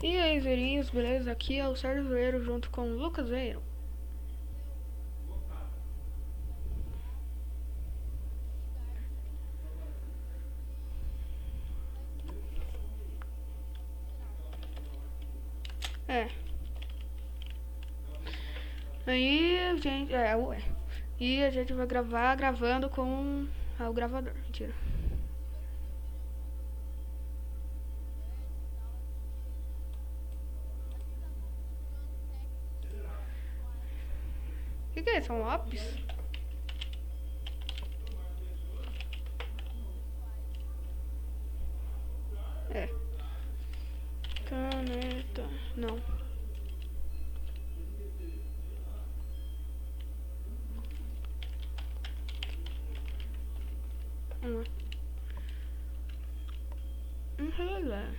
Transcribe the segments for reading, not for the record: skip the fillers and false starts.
E aí, Zerinhos, beleza? Aqui é o Sérgio Zoeiro junto com o Lucas Zoeiro. É. Aí a gente. Ué. E a gente vai gravar gravando com o gravador. Mentira. O que é isso? É um lápis? É. Caneta. Não. Vamos lá.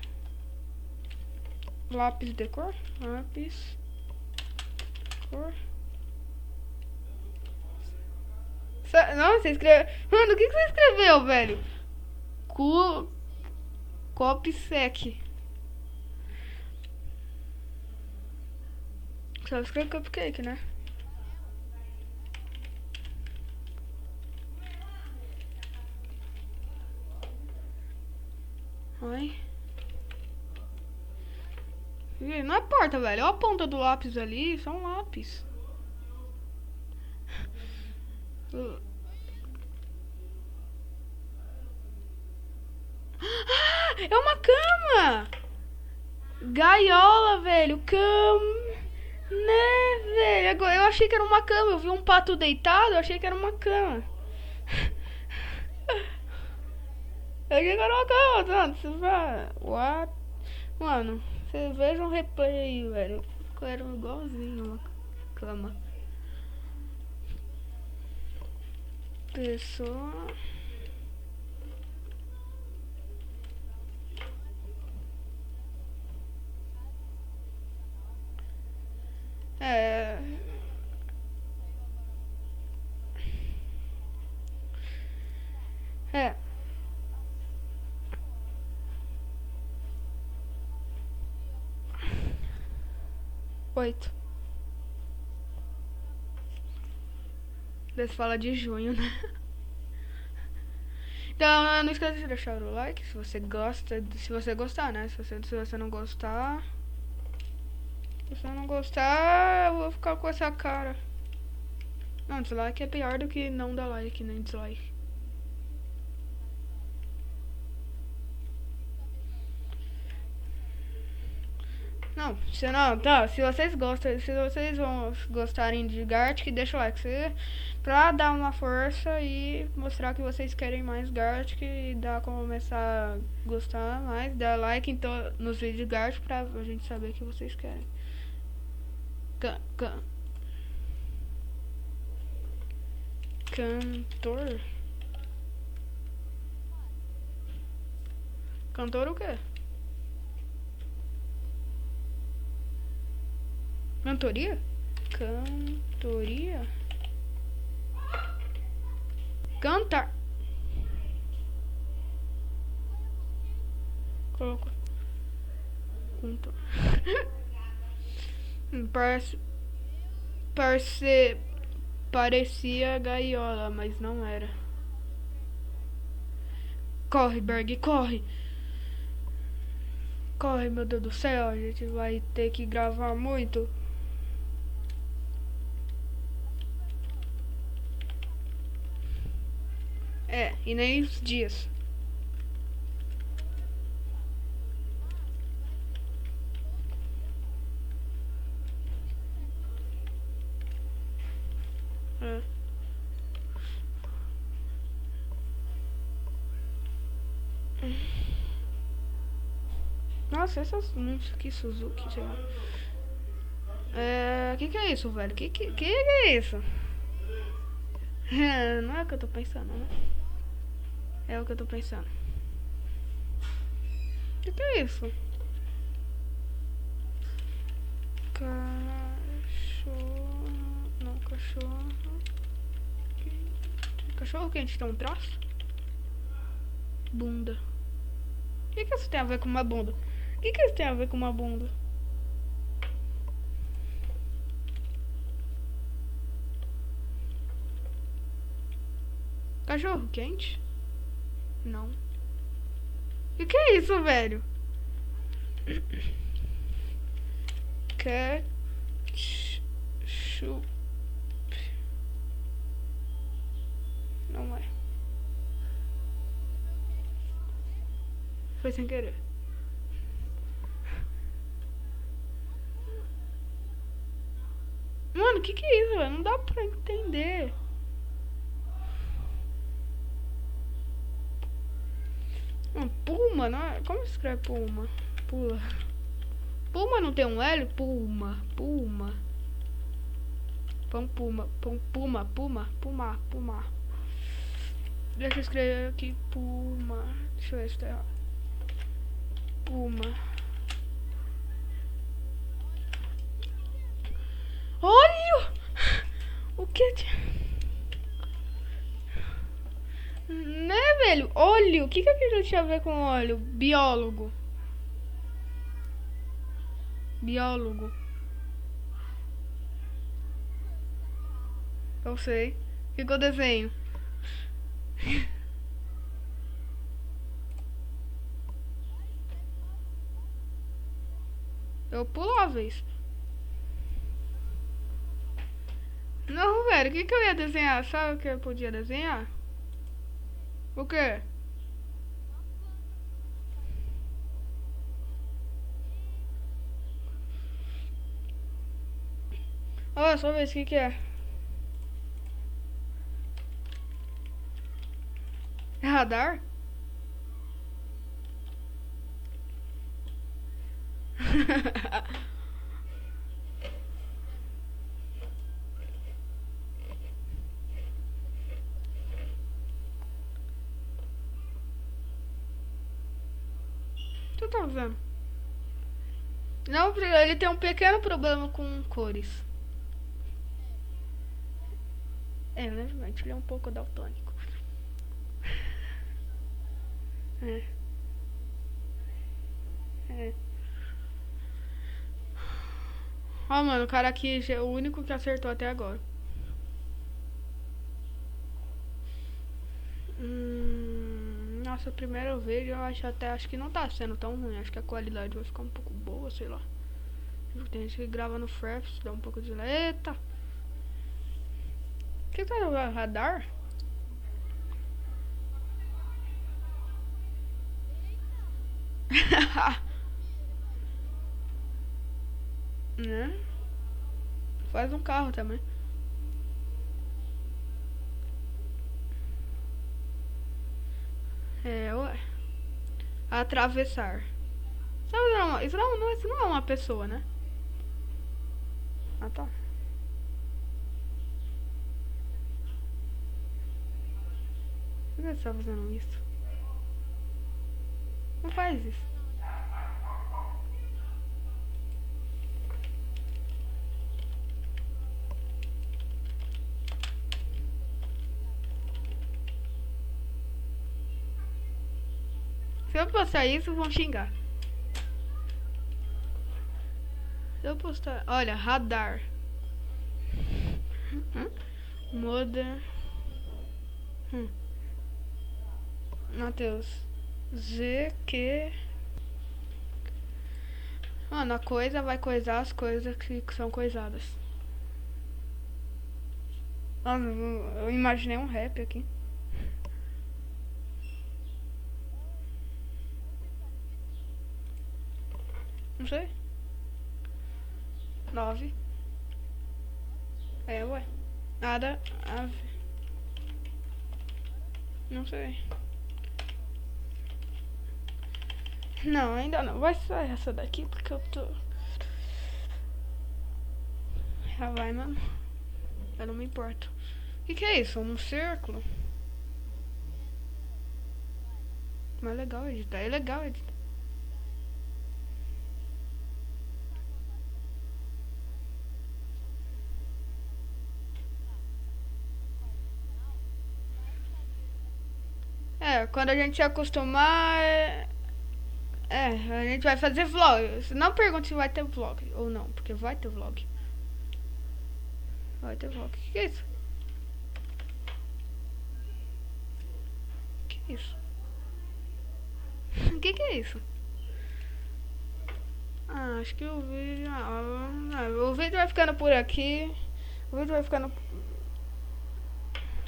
Lápis de cor. Lápis. Cor. Não, você escreveu. Mano, o que você escreveu, velho? Copsec. Só escreve cupcake, né? Oi. Não é porta, velho. Olha a ponta do lápis ali. Só um lápis. Ah, é uma cama! Gaiola, velho. Né, velho? Eu achei que era uma cama. Eu vi um pato deitado. Eu achei que era uma cama. Eu achei que era uma cama, mano. Você vai. What? Mano, você veja um replay aí, velho. Era igualzinho uma cama. Pessoa. É. É. 8. Deve falar de junho, né? Então, não esqueça de deixar o like se você gosta. Se você gostar, né? Se você não gostar. Se você não gostar, eu vou ficar com essa cara. Não, dislike é pior do que não dar like, nem dislike. Não, se não, tá, se vocês vão gostarem de Gartic, deixa o like pra dar uma força e mostrar que vocês querem mais Gartic e dar começar a gostar mais, dar like nos vídeos de Gartic pra gente saber que vocês querem. Cantor? Cantor o quê? Cantoria? Cantoria? Cantar. Coloco. Cantor. Parecia gaiola, mas não era. Corre, Berg, corre! Corre, meu Deus do céu, a gente vai ter que gravar muito. É, e nem os dias. É. Nossa, essas. Que Suzuki, sei lá. Que é isso, velho? Que é isso? Não é o que eu tô pensando, né? É o que eu tô pensando. Que é isso? Cachorro. Não, cachorro. Cachorro quente tem um traço? Bunda. O que isso tem a ver com uma bunda? que isso tem a ver com uma bunda? Cachorro quente? Não. Que é isso, velho? Ketchup. Não é. Foi sem querer. Mano, que é isso, velho? Não dá pra entender. Puma, não é? Como se escreve Puma? Pula. Puma não tem um L? Puma. Puma. Puma. Puma. Puma. Puma. Puma. Deixa eu escrever aqui. Puma. Deixa eu ver se tá errado. Puma. Olha! O que? Né, velho? Óleo. O que aquilo tinha a ver com óleo? Biólogo. Biólogo. Eu sei. O que eu desenho? Eu pulava isso. Não, velho. O que eu ia desenhar? Sabe o que eu podia desenhar? O quê? Olha, só ver o que é. É radar? Tu tá vendo? Não, ele tem um pequeno problema com cores. É, levemente, ele é um pouco daltônico. É. É. Ó, mano, o cara aqui é o único que acertou até agora. Nossa, primeiro vídeo eu acho que não tá sendo tão ruim. Acho que a qualidade vai ficar um pouco boa, sei lá. Tem gente que grava no Fraps, dá um pouco de... Eita! O que tá no radar? Né? Faz um carro também. É, ué. Atravessar. Isso não é uma pessoa, né? Ah, tá. Por que você tá fazendo isso? Não faz isso. Se eu postar isso, vão xingar. Se eu postar... Olha, radar. Moda. Matheus. ZQ. Mano, a coisa vai coisar as coisas que são coisadas. Mano, eu imaginei um rap aqui. Não sei. 9. É, ué. Nada. Ave. Não sei. Não, ainda não. Vai sair essa daqui porque eu tô... Já vai, mano. Eu não me importo. O que é isso? Um círculo? Mas é legal editar. É legal editar. É, quando a gente se acostumar... É, a gente vai fazer vlog. Não pergunte se vai ter vlog ou não, porque vai ter vlog. Vai ter vlog. Que é isso? Que é isso? Que é isso? Ah, acho que o vídeo. O vídeo vai ficando por aqui. O vídeo vai ficando.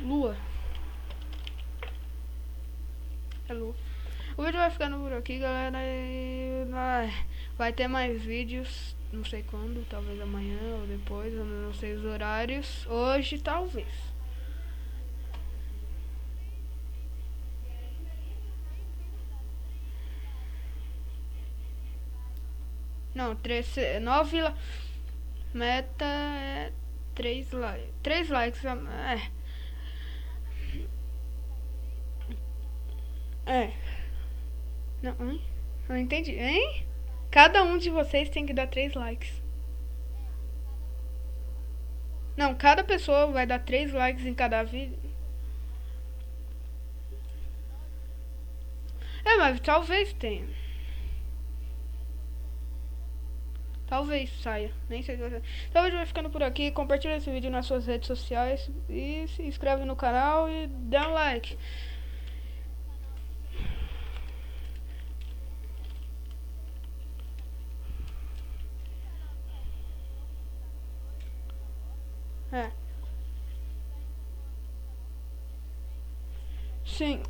Lua. É lua. O vídeo vai ficando por aqui, galera. E vai ter mais vídeos. Não sei quando, talvez amanhã ou depois. Eu não sei os horários. Hoje, talvez. Não, 9 meta é 3 likes. 3 likes. É. Não, hein? Não entendi. Hein? Cada um de vocês tem que dar 3 likes. Não, cada pessoa vai dar 3 likes em cada vídeo. É, mas talvez tenha. Talvez saia. Nem sei se vai sair. Então o vídeo vai ficando por aqui. Compartilha esse vídeo nas suas redes sociais. E se inscreve no canal e dá um like. É. Sim.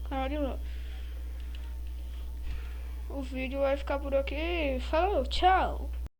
Canal de novo. O vídeo vai ficar por aqui. Falou, tchau.